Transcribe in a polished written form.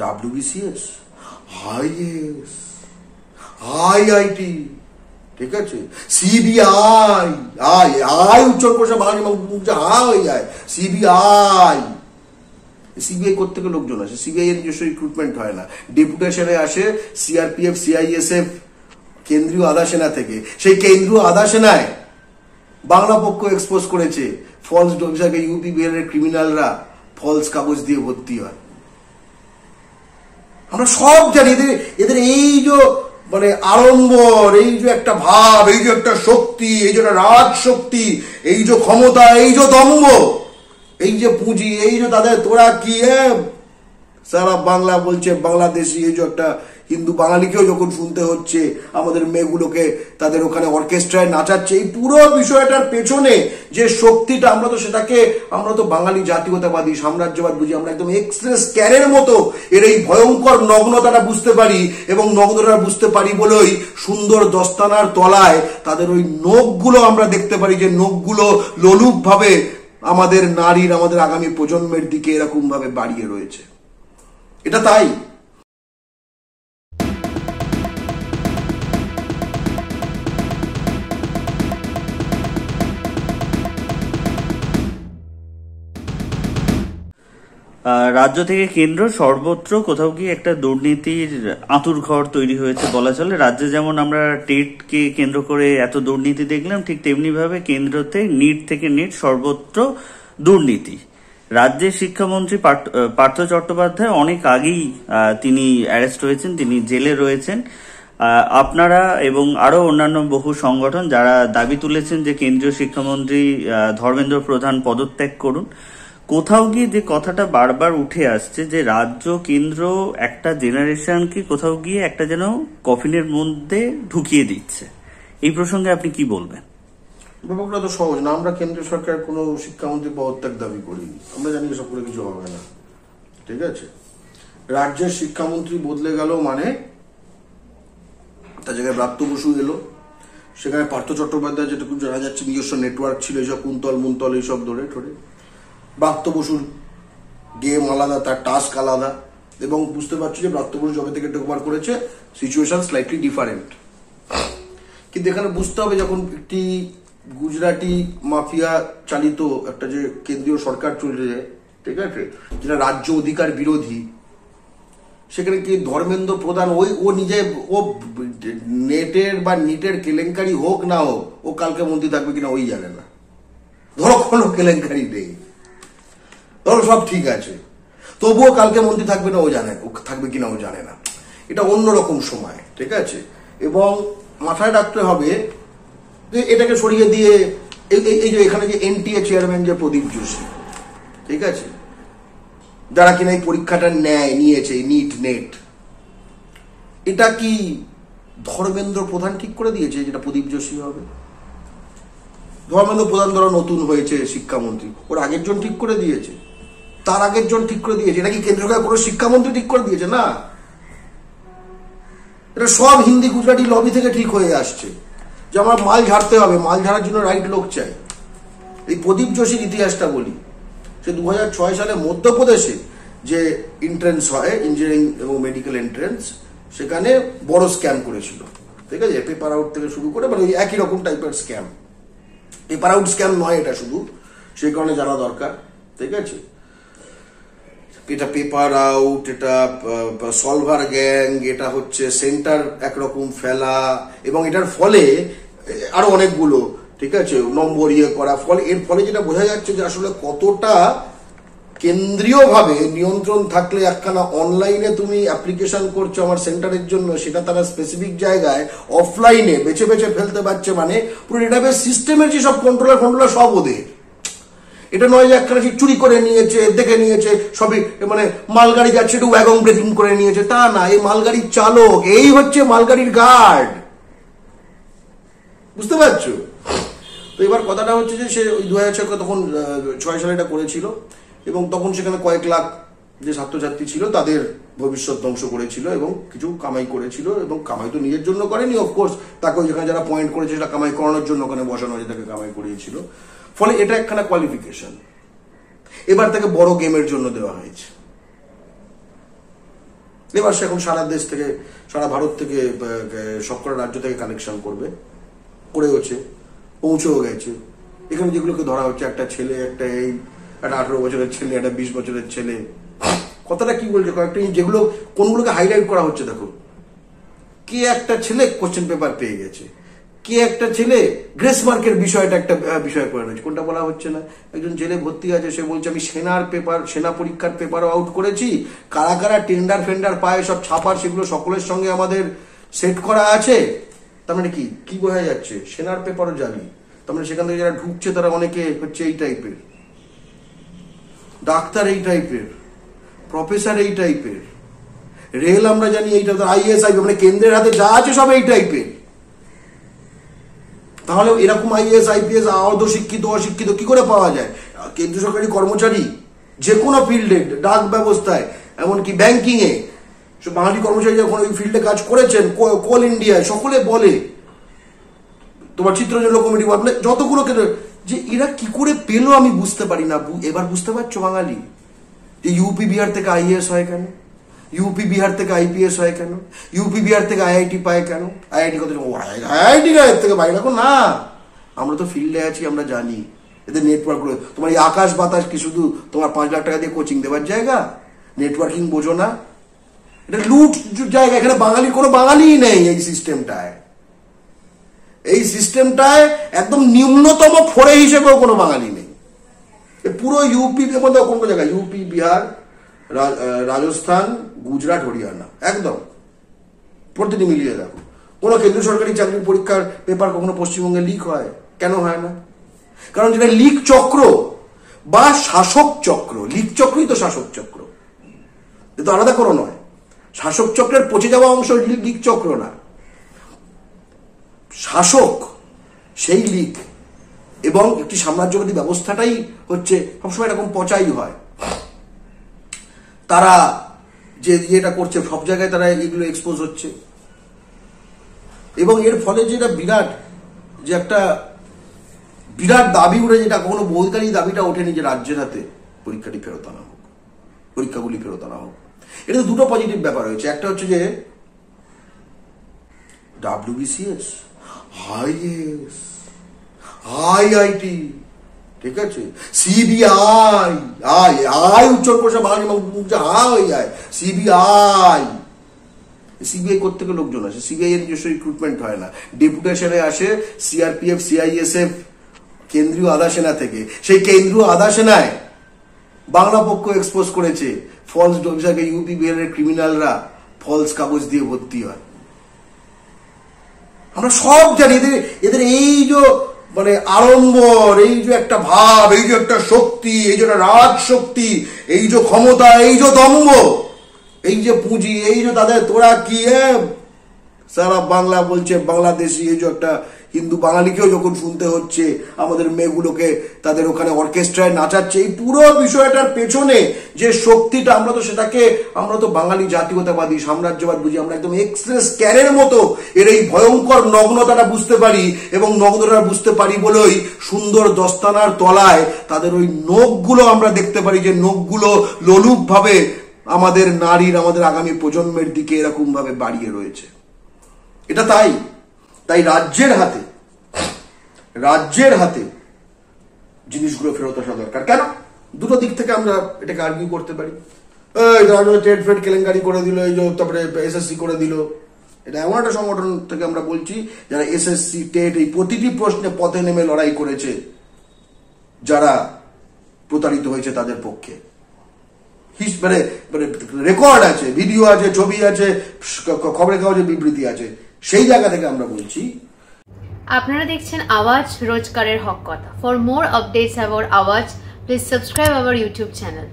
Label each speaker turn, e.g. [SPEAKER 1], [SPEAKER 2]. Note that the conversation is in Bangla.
[SPEAKER 1] WBCS, IAS, IIT, ঠিক আছে, CBI, আই উচ্চর প্রশা বাঙালি CBI। সিবিআই কোত্থেকে লোকজন আসে? সিবিআই এর নিজস্ব রিক্রুটমেন্ট হয় না, ডেপুটেশনে আসে CRPF, CISF, কেন্দ্রীয় আধা সেনা থেকে। সেই কেন্দ্রীয় আধা সেনায় বাংলা পক্ষ এক্সপোজ করেছে ফলস ডোভিসাকে ইউপি বিহারের ক্রিমিনালরা ফলস কাগজ দিয়ে ভর্তি হয়। আমরা সব জানি এদের এই যে মানে আড়ম্বর, এই যে একটা ভাব, এই যে একটা শক্তি, এই যে একটা রাজ শক্তি, এই যে ক্ষমতা, এই যে দম্ভ, এই যে পুঁজি, এই যে তাদের তোরা কি সারা বাংলা বলছে বাংলাদেশি, এই যে একটা হিন্দু বাঙালিকেও যখন শুনতে হচ্ছে আমাদের মেয়েগুলোকে তাদের ওখানে অর্কেস্ট্রায় নাচাচ্ছে, এই পুরো বিষয়টার পেছনে যে শক্তিটা, আমরা তো বাঙালি জাতীয়তাবাদী সাম্রাজ্যবাদ বুঝি, আমরা একদম এক্সপ্রেস ক্যারের মতো এর এই ভয়ঙ্কর নগ্নতাটা বুঝতে পারি, এবং নগ্নতা বুঝতে পারি বলেই সুন্দর দস্তানার তলায় তাদের ওই নখগুলো আমরা দেখতে পারি, যে নখগুলো লোলুপ ভাবে আমাদের নারীর, আমাদের আগামী প্রজন্মের দিকে এরকম ভাবে বাড়িয়ে রয়েছে। এটা তাই।
[SPEAKER 2] রাজ্য থেকে কেন্দ্র সর্বত্র কোথাও কি একটা দুর্নীতির আঁতুর ঘর তৈরি হয়েছে বলা চলে। রাজ্যে যেমন আমরা টেটকে কেন্দ্র করে এত দুর্নীতি দেখলাম, ঠিক তেমনি ভাবে কেন্দ্রতে নিট থেকে নিট সর্বত্র দুর্নীতি। রাজ্যের শিক্ষামন্ত্রী পার্থ চট্টোপাধ্যায় অনেক আগেই তিনি অ্যারেস্ট হয়েছেন, তিনি জেলে রয়েছেন। আপনারা এবং আরো অন্যান্য বহু সংগঠন যারা দাবি তুলেছেন যে কেন্দ্রীয় শিক্ষামন্ত্রী ধর্মেন্দ্র প্রধান পদত্যাগ করুন, কোথাও গিয়ে যে কথাটা বারবার উঠে আসছে যে রাজ্য কেন্দ্র একটা জেনারেশনকে কোথাও গিয়ে একটা যেন কফিনের মধ্যে ঢুকিয়ে দিচ্ছে, এই প্রসঙ্গে আপনি কি বলবেন?
[SPEAKER 1] ব্যাপারটা তো সহজ না। আমরা কেন্দ্রীয় সরকার কোনো শিক্ষামন্ত্রী পদত্যাগ দাবি করিনি, আমরা জানি এসব করে কিছু হবে না, ঠিক আছে। রাজ্যের শিক্ষামন্ত্রী বদলে গেল মানে তার জায়গায় ব্রাত্য বসু এলো, সেখানে পার্থ চট্টোপাধ্যায় যেটুকু জানা যাচ্ছে নিজস্ব নেটওয়ার্ক ছিল, এইসব কুন্তল মুন্তল এইসব ধরে ঠরে। ব্রাত্য বসুর গেম আলাদা, তার টাস্ক আলাদা, এবং বুঝতে পারছি যে ব্রাত্য বসু যবে থেকে টেকওভার করেছে সিচুয়েশন স্লাইটলি ডিফারেন্ট। কিন্তু এখানে বুঝতে হবে, যখন একটি গুজরাটি মাফিয়া চালিত একটা যে কেন্দ্রীয় সরকার চলছে, ঠিক আছে, যেটা রাজ্য অধিকার বিরোধী, সেখানে কি ধর্মেন্দ্র প্রধান ও নিজে ও নেটের বা নিটের কেলেঙ্কারি হোক না হোক, ও কালকে মন্ত্রী থাকবে কিনা ওই জানে না। ধরো কোনো কেলেঙ্কারি নেই, ধরো সব ঠিক আছে, তবুও কালকে মন্ত্রী থাকবে না, ও থাকবে কিনা ও জানে না। এটা অন্যরকম সময়, ঠিক আছে। এবং মাথায় রাখতে হবে যে এটাকে সরিয়ে দিয়ে এই যে এখানে যে NTA চেয়ারম্যান যে প্রদীপ যোশী, ঠিক আছে, যারা কিনা এই পরীক্ষাটা নিয়েছে নিট নেট, এটা কি ধর্মেন্দ্র প্রধান ঠিক করে দিয়েছে যেটা প্রদীপ যোশী হবে? ধর্মেন্দ্র প্রধান ধরো নতুন হয়েছে শিক্ষামন্ত্রী, ওর আগের জন ঠিক করে দিয়েছে, তার আগের জন ঠিক করে দিয়েছে, এটা কি কেন্দ্র সরকার কোনো শিক্ষামন্ত্রী ঠিক করে দিয়েছে? না, এটা সব হিন্দি গুজরাটি লবি থেকে ঠিক হয়ে আসছে যে আমার মাল ঝাড়তে হবে, মাল ঝাড়ার জন্য রাইট লোক চাই। এই প্রদীপ যোশীর ইতিহাসটা বলি, সে 2006 সালে মধ্যপ্রদেশে যে এন্ট্রেন্স হয় ইঞ্জিনিয়ারিং এবং মেডিকেল এন্ট্রেন্স, সেখানে বড় স্ক্যাম করেছিল, ঠিক আছে, পেপার আউট থেকে শুরু করে, মানে ওই একই রকম টাইপের স্ক্যাম। পেপার আউট স্ক্যাম নয় এটা শুধু, সেই কারণে জানা দরকার, ঠিক আছে। এটা পেপার আউট, এটা সলভার গ্যাং, এটা হচ্ছে সেন্টার একরকম ফেলা, এবং এটার ফলে আরো অনেকগুলো, ঠিক আছে, নম্বর করা, ফলে এর ফলে যেটা বোঝা যাচ্ছে যে আসলে কতটা কেন্দ্রীয়ভাবে নিয়ন্ত্রণ থাকলে একখানা অনলাইনে তুমি অ্যাপ্লিকেশন করছো আমার সেন্টারের জন্য, সেটা তারা স্পেসিফিক জায়গায় অফলাইনে বেছে বেছে ফেলতে পারছে, মানে পুরো ডেটাবেস সিস্টেমের যে সব কন্ট্রোলার সব ওদের। এটা নয় যে একখানা চুরি করে নিয়েছে, দেখে নিয়েছে, সবই মানে মালগাড়ি যাচ্ছে একটু ওয়াগন ব্রেকিং করে নিয়েছে, তা না, এই মালগাড়ির চালক, এই হচ্ছে মালগাড়ির গার্ড, বুঝতে পারছো? তো এবার কথাটা হচ্ছে যে সে ওই 2006 তখন 6 সালে এটা করেছিল, এবং তখন সেখানে কয়েক লাখ যে ছাত্রছাত্রী ছিল তাদের ভবিষ্যৎ ধ্বংস করেছিল এবং কিছু কামাই করেছিল, এবং কামাই তো নিজের জন্য করেনি, অফকোর্স তাকে যেখানে যারা পয়েন্ট করেছে সেটা কামাই করানোর জন্য ওখানে বসানো হয়েছে, তাকে কামাই করিয়েছিল। ফলে এটা একখানা কোয়ালিফিকেশন এবার তাকে বড় গেমের জন্য দেওয়া হয়েছে। এবার সে এখন সারা দেশ থেকে, সারা ভারত থেকে, সবকটা রাজ্য থেকে কালেকশন করবে, করেওছে, পৌঁছেও গেছে। এখানে যেগুলোকে ধরা হচ্ছে, একটা ছেলে, একটা 18 বছরের ছেলে, একটা 20 বছরের ছেলে, কথাটা কি বলছে কয়েকটা, যেগুলো কোনগুলোকে হাইলাইট করা হচ্ছে। দেখো, কে একটা ছেলে কোশ্চেন পেপার পেয়ে গেছে, কে একটা ছেলে গ্রেস মার্কের বিষয়টা একটা বিষয় করে রয়েছে, কোনটা বলা হচ্ছে না। একজন জেলে ভর্তি আছে, সে বলছে আমি সেনা পরীক্ষার পেপারও আউট করেছি, কারা কারা টেন্ডার ফেন্ডার পায় সব ছাপার, সেগুলো সকলের সঙ্গে আমাদের সেট করা আছে। তার মানে কি বোঝা যাচ্ছে? সেনার পেপারও জানি। তার মানে সেখান থেকে যারা ঢুকছে তারা অনেকে হচ্ছে এই টাইপের, ডাক্তার এই টাইপের, প্রফেসর এই টাইপের, রেল আমরা জানি এই টাইপের, IAS মানে কেন্দ্রের হাতে যা আছে সব এই টাইপের। তাহলে এরকম IAS IPS আদৌ শিক্ষিত অশিক্ষিত কি করে পাওয়া যায়? কেন্দ্রীয় সরকারি কর্মচারী যে কোনো ফিল্ডে, ডাক ব্যবস্থায়, এমনকি ব্যাংকিং এ, বাঙালি কর্মচারী যখন ওই ফিল্ডে কাজ করেছেন, কোল ইন্ডিয়ায়, সকলে বলে, তোমার চিত্রজল কমিটি মানে যতগুলো কেন্দ্র, যে এরা কি করে পেলো আমি বুঝতে পারি না। এবার বুঝতে পারছো বাঙালি যে ইউপি বিহার থেকে IAS হয় কেন, ইউপি বিহার থেকে IPS হয় কেন, ইউপি বিহার থেকে IIT পায় কেন? IIT কত IIT এর থেকে বাইরে রাখো না, আমরা তো ফিল্ডে আছি, আমরা জানি। এদের নেটওয়ার্ক গুলো, তোমার এই আকাশ বাতাস কি শুধু তোমার 5 লাখ টাকা দিয়ে কোচিং দেওয়ার জায়গা? নেটওয়ার্কিং বোঝো না? এটা লুট জায়গা। এখানে বাঙালির কোনো বাঙালিই নেই এই সিস্টেমটায়। এই সিস্টেমটায় একদম নিম্নতম ফোরে হিসেবেও কোনো বাঙালি নেই। পুরো ইউপি মধ্যে কোন কোন জায়গায়, ইউপি বিহার, রাজস্থান, গুজরাট, হরিয়ানা, একদম প্রতিটি মিলিয়ে দেখো। কোনো কেন্দ্রীয় সরকারি চাকরির পরীক্ষার পেপার কখনো পশ্চিমবঙ্গে লিক হয়? কেন হয় না? কারণ যেটা লিক চক্র বা শাসক চক্র, লিক চক্রই তো শাসক চক্র, এটা আলাদা কোনো নয়। শাসক চক্রের পচে যাওয়া অংশ লিক চক্র না, শাসক সেই লিক। এবং একটি সাম্রাজ্যবাদী ব্যবস্থাটাই হচ্ছে সবসময় এরকম পচাই হয়। তারা যে এটা করছে সব জায়গায় তারা এগুলো এক্সপোজ হচ্ছে, এবং এর ফলে যেটা বিরাট, যে একটা বিরাট দাবি উঠে, যেটা কখনো বহুকালী দাবিটা ওঠেনি, যে রাজ্যের হাতে পরীক্ষাটি ফেরত আনা হোক, পরীক্ষাগুলি ফেরত আনা হোক। এটা দুটো পজিটিভ ব্যাপার হয়েছে। একটা হচ্ছে যে WBCS, IAS, IIT, ঠিক আছে, CBI, আই উচ্চর প্রশা বাঙালি CBI করতে গেলে লোকজন আসে, CBI এর নিজস্ব রিক্রুটমেন্ট হয় না, ডেপুটেশনে আসে CRPF CISF কেন্দ্রীয় আধা সেনা থেকে। সেই কেন্দ্রীয় আধা সেনায় বাংলা পক্ষ এক্সপোজ করেছে ফলস অফিসারকে, ইউপি বিহারের ক্রিমিনালরা ফলস কাগজ দিয়ে ভর্তি হয়। আমরা সব জানি এদের এই যে মানে আড়ম্বর, এই যে একটা ভাব, এই যে একটা শক্তি, এই যে একটা রাজ শক্তি, এই যে ক্ষমতা, এই যে দম্ভ, এই যে পুঁজি, এই যে তাদের তোরা কি সারা বাংলা বলছে বাংলাদেশি, এই যে একটা হিন্দু বাঙালিকেও যখন শুনতে হচ্ছে আমাদের মেয়েগুলোকে তাদের ওখানে অর্কেস্ট্রায় নাচাচ্ছে, এই পুরো বিষয়টার পেছনে যে শক্তিটা, আমরা তো বাঙালি জাতীয়তাবাদী সাম্রাজ্যবাদ বুঝি, আমরা একদম এক্সপ্রেস ক্যারের মতো এর এই ভয়ঙ্কর নগ্নতাটা বুঝতে পারি, এবং নগ্নতা বুঝতে পারি বলেই সুন্দর দস্তানার তলায় তাদের ওই নখগুলো আমরা দেখতে পারি, যে নখগুলো লোলুপ ভাবে আমাদের নারীর, আমাদের আগামী প্রজন্মের দিকে এরকম ভাবে বাড়িয়ে রয়েছে। এটা তাই রাজ্যের হাতে জিনিসগুলো ফেরত আসা দরকার। কেন? দুটো দিক থেকে আমরা এটাকে আর্গিউ করতে পারি। টেট ফেড কেলেঙ্কারি করে দিল, এই যে তারপরে SSC করে দিল। এটা এমন একটা সংগঠন থেকে আমরা বলছি যারা SSC টেট এই প্রতিটি প্রশ্নে পথে নেমে লড়াই করেছে, যারা প্রতারিত হয়েছে তাদের পক্ষে। মানে রেকর্ড আছে, ভিডিও আছে, ছবি আছে, খবরের কাগজে বিবৃতি আছে। সেই জায়গা থেকে আমরা বলছি।
[SPEAKER 3] আপনারা দেখছেন আওয়াজ, রোজকারের হক কথা। ফর মোর আপডেটস অ্যাবাউট আওয়াজ, please subscribe our YouTube channel.